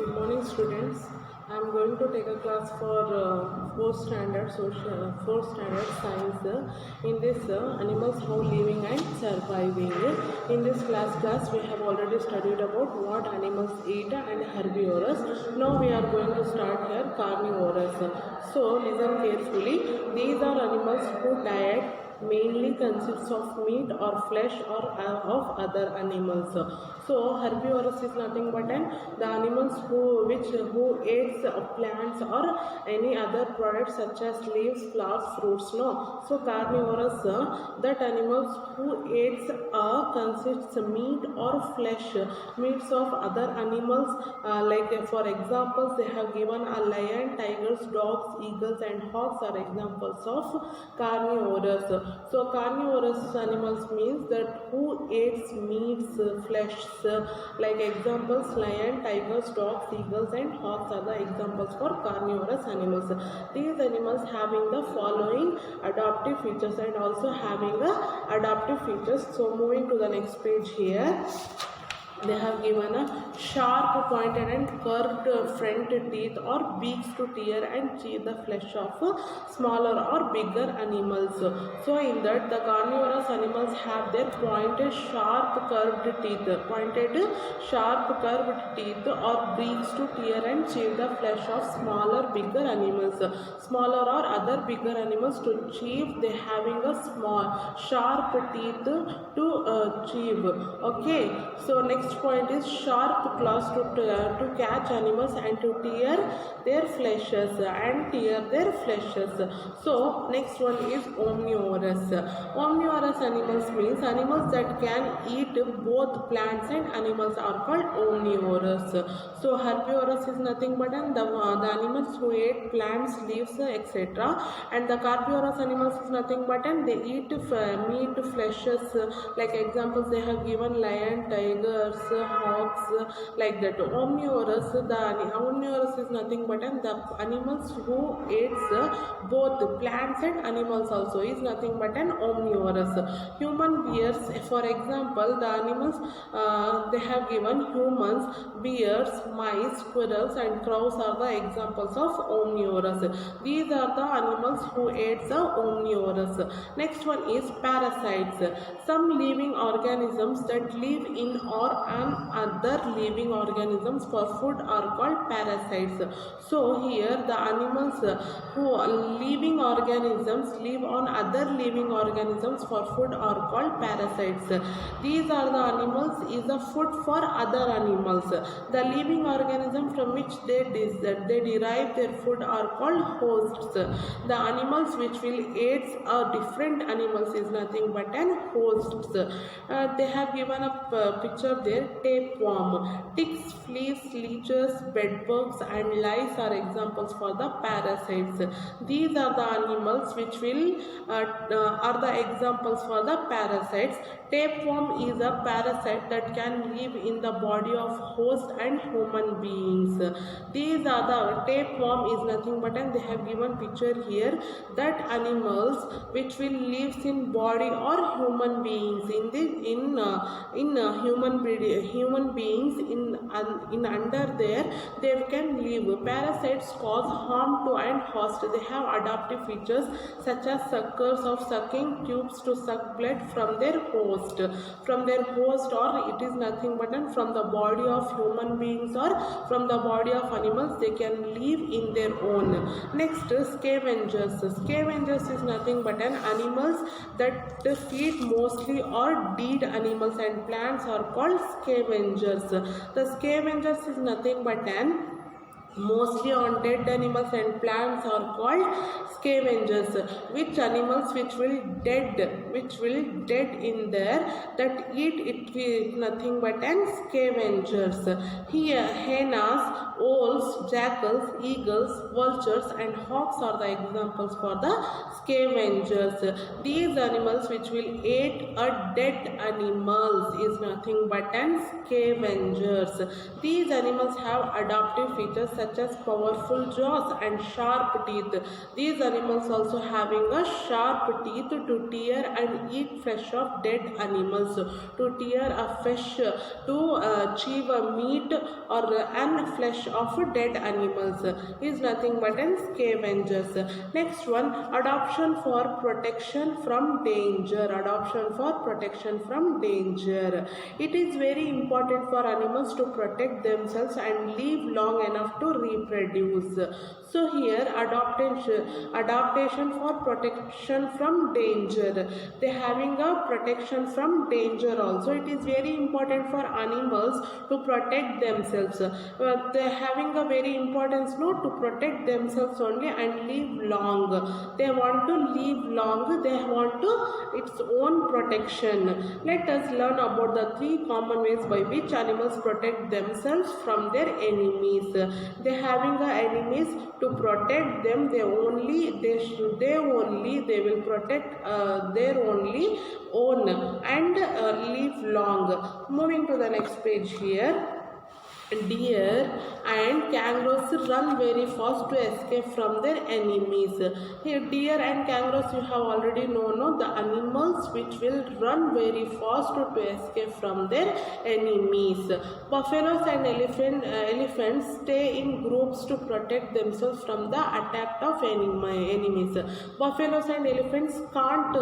Good morning, students. I am going to take a class for fourth standard science. In this, animals how living and surviving. In this class, we have already studied about what animals eat and herbivorous. Now we are going to start here carnivorous. So listen carefully. These are animals whose diet mainly consists of meat or flesh or of other animals. So herbivorous is nothing but the animals who eats plants or any other products such as leaves, flowers, fruits. No. So carnivorous, that animals who eats consists meat or flesh, meats of other animals. Like for examples, they have given a lion, tigers, dogs, eagles, and hawks are examples of carnivorous. So carnivorous animals means that who eats meats, flesh, like examples lion, tigers, dogs, eagles, and hawks are the examples for carnivorous animals. These animals having the following adaptive features and also having the adaptive features. So moving to the next page here. They have given a sharp pointed and curved front teeth or beaks to tear and chew the flesh of smaller or bigger animals. So in that the carnivorous animals have their pointed sharp curved teeth or beaks to tear and chew the flesh of smaller bigger animals. Smaller or other bigger animals to chew, they having a small sharp teeth to chew. Okay, so next point is sharp claws to catch animals and to tear their fleshes So next one is omnivorous. Omnivorous animals means animals that can eat both plants and animals are called omnivorous. So herbivorous is nothing but the animals who eat plants, leaves, etc. And the carnivorous animals is nothing but they eat meat, fleshes. Like examples they have given lion, tigers, hawks, like that. Omnivorous is nothing but the animals who eats both plants and animals also is nothing but an omnivorous. Human bears, for example, the animals they have given humans, bears, mice, squirrels, and crows are the examples of omnivorous. These are the animals who eat the omnivorous. Next one is parasites. Some living organisms that live in or on other living organisms for food are called parasites. So here the animals who are living organisms live on other living organisms for food are called parasites. These are the animals is a food for other animals. The living organism from which they derive their food are called hosts. The animals which will eat different animals is nothing but an hosts. They have given a picture there. Tapeworm, ticks, fleas, leeches, bedbugs, and lice are examples for the parasites. These are the animals which will are the examples for the parasites. Tapeworm is a parasite that can live in the body of host and human beings. These are the tapeworm is nothing but and they have given picture here that animals which will live in body or human beings human beings in under there they can live. Parasites cause harm to and host. They have adaptive features such as suckers of sucking tubes to suck blood from their host or it is nothing but from the body of human beings or from the body of animals they can live in their own. Next, scavengers. Scavengers is nothing but animals that feed mostly or dead animals and plants are called scavengers. The scavengers is nothing but mostly on dead animals and plants are called scavengers. Which animals which will dead in there that eat it is nothing but scavengers. Here hyenas, owls, jackals, eagles, vultures, and hawks are the examples for the scavengers. These animals which will eat a dead animals is nothing but scavengers. These animals have adaptive features such as powerful jaws and sharp teeth. These animals also having a sharp teeth to tear and eat flesh of dead animals, to tear a fish, to achieve a meat or and flesh of dead animals, is nothing but an scavengers. Next one, adoption for protection from danger. Adoption for protection from danger. It is very important for animals to protect themselves and live long enough to reproduce. So here adaptation for protection from danger. They having a protection from danger also. It is very important for animals to protect themselves. They having a very importance to protect themselves only and live long. They want to live long. They want to its own protection. Let us learn about the 3 common ways by which animals protect themselves from their enemies. They having a enemies, to protect them they will protect their only own and live long. Moving to the next page here. Deer and kangaroos run very fast to escape from their enemies. Here deer and kangaroos, you have already known the animals which will run very fast to escape from their enemies. Buffaloes and elephants stay in groups to protect themselves from the attack of enemies. Buffaloes and elephants can't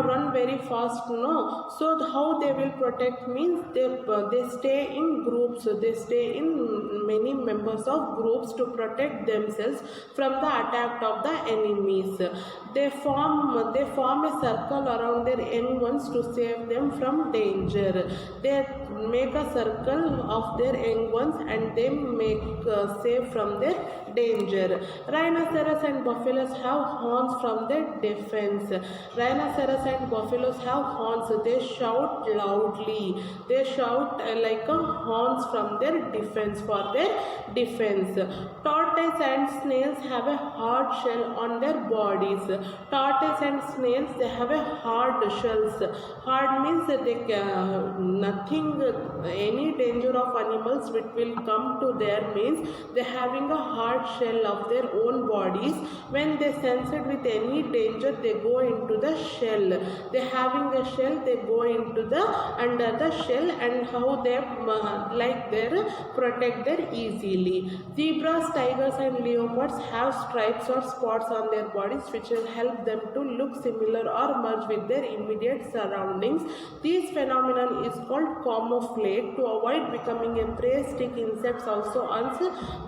run very fast, so how they will protect means they stay in groups. They stay in many members of groups to protect themselves from the attack of the enemies. They form a circle around their young ones to save them from danger. They make a circle of their young ones and they make save from their danger. Rhinoceros and buffaloes have horns from their defense. Rhinoceros and buffaloes have horns. They shout loudly. They shout like a horns from their defense, for their defense. Tortoise and snails have a hard shell on their bodies. Tortoise and snails, they have a hard shells. Hard means that they nothing, any danger of animals which will come to their means they having a hard shell of their own bodies. When they sense it with any danger, they go into the shell. They having a shell, they go into the under the shell, and how they like their protect their easily. Zebras, tigers and leopards have stripes or spots on their bodies which will help them to look similar or merge with their immediate surroundings. This phenomenon is called camouflage. To avoid becoming a prey, stick insects also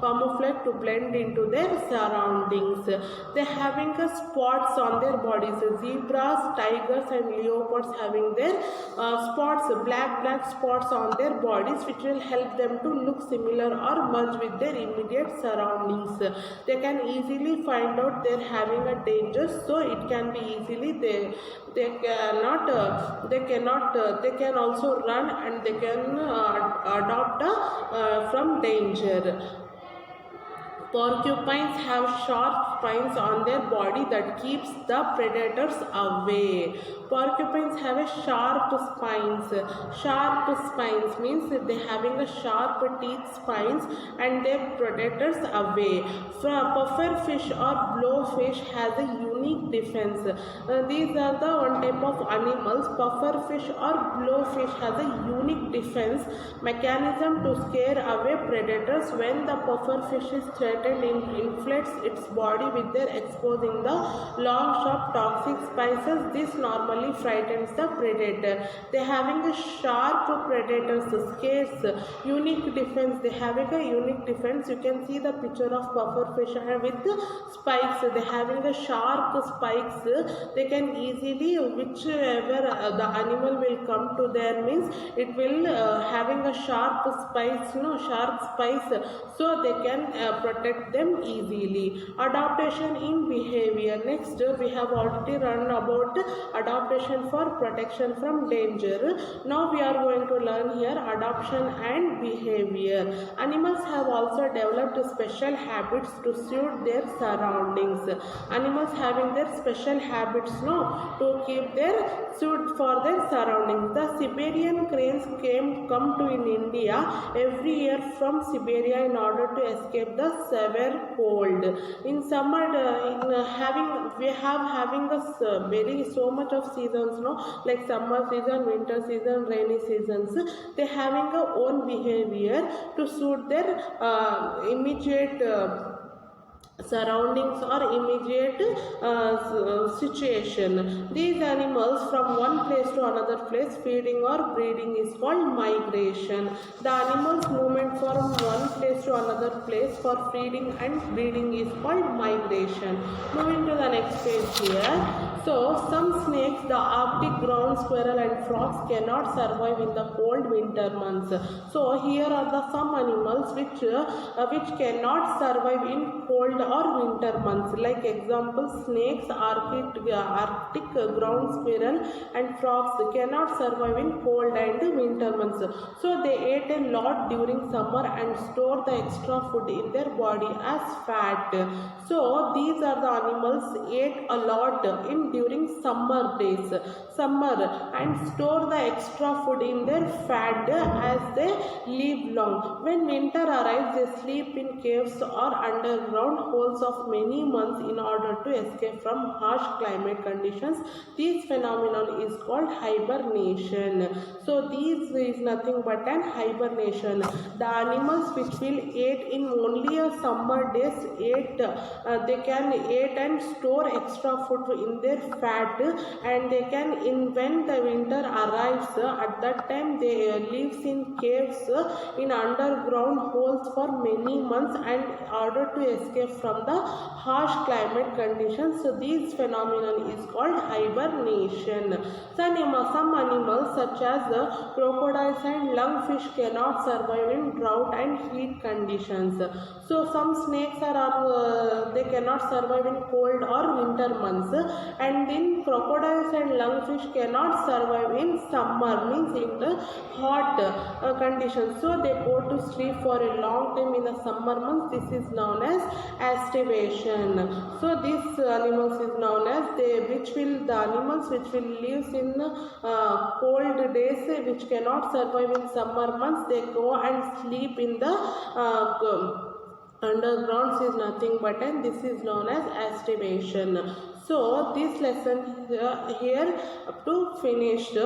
camouflage to blend into their surroundings. They having a spots on their bodies. Zebras, tigers and leopards having their spots, black spots on their bodies which will help them to look similar or merge with their immediate surroundings. They can easily find out they're having a danger, so it can be easily they can also run and they can adopt from danger. Porcupines have sharp spines on their body that keeps the predators away. Porcupines have a sharp spines. Sharp spines means they having a sharp teeth spines and their predators away. So pufferfish or blowfish has a unique defense. These are the one type of animals. Pufferfish or blowfish has a unique defense mechanism to scare away predators. When the pufferfish is threatened, inflates its body with their exposing the long sharp toxic spices. This normally frightens the predator. They having a sharp predators, scares, unique defense. They having a unique defense. You can see the picture of pufferfish with the spikes. They having a sharp spikes. They can easily, whichever the animal will come to their means, it will having a sharp spikes, sharp spikes, so they can protect them easily. Adaptation in behavior. Next, we have already learned about adaptation for protection from danger. Now we are going to learn here adaptation and behavior. Animals have also developed special habits to suit their surroundings. Animals having their special habits to keep their suit for their surroundings. The Siberian cranes come to in India every year from Siberia in order to escape the severe cold. In summer, we have having a very so much of seasons, no, like summer season, winter season, rainy seasons. They having a own behavior to suit their immediate surroundings or immediate situation. These animals from one place to another place feeding or breeding is called migration. The animals movement from one place to another place for feeding and breeding is called migration. Moving to the next page here. So some snakes, the Arctic ground squirrel and frogs cannot survive in the cold winter months. So here are the some animals which cannot survive in cold or winter months. Like example, snakes, Arctic ground squirrel and frogs cannot survive in cold and winter months. So they ate a lot during summer and store the extra food in their body as fat. So these are the animals ate a lot during summer days, and store the extra food in their fat as they live long. When winter arrives, they sleep in caves or underground holes of many months in order to escape from harsh climate conditions. This phenomenon is called hibernation. So this is nothing but an hibernation. The animals which will eat in only a summer days they can eat and store extra food in their fat, and they can when the winter arrives at that time they lives in caves in underground holes for many months in order to escape from the harsh climate conditions. So this phenomenon is called hibernation. Some animals such as crocodiles and lungfish cannot survive in drought and heat conditions. So some snakes they cannot survive in cold or winter months, and in crocodiles and lungfish cannot survive in summer, means in the hot conditions. So they go to sleep for a long time in the summer months. This is known as aestivation. So these animals is known as the animals which will live in cold days, which cannot survive in summer months. They go and sleep in the underground is nothing but, and this is known as aestivation. So this lesson here up to finished.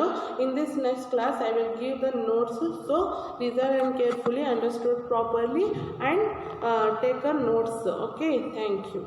In this next class I will give the notes, so listen and carefully understood properly and take a notes. Okay, thank you.